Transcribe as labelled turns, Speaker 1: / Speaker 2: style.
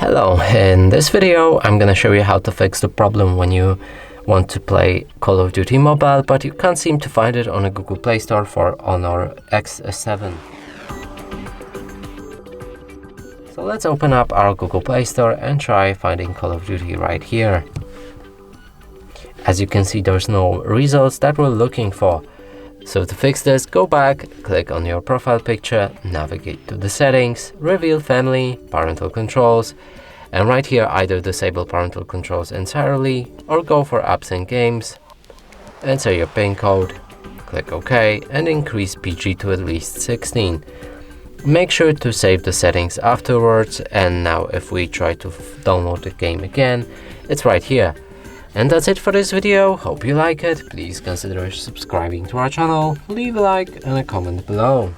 Speaker 1: Hello, in this video I'm gonna show you how to fix the problem when you want to play Call of Duty Mobile but you can't seem to find it on a Google Play Store for Honor X7. So let's open up our Google Play Store and try finding Call of Duty right here. As you can see, there's no results that we're looking for. So to fix this, go back, click on your profile picture, navigate to the settings, reveal family, parental controls, and right here either disable parental controls entirely or go for apps and games, enter your PIN code, click OK and increase PG to at least 16. Make sure to save the settings afterwards, and now if we try to download the game again, it's right here. And that's it for this video. Hope you like it. Please consider subscribing to our channel, leave a like and a comment below.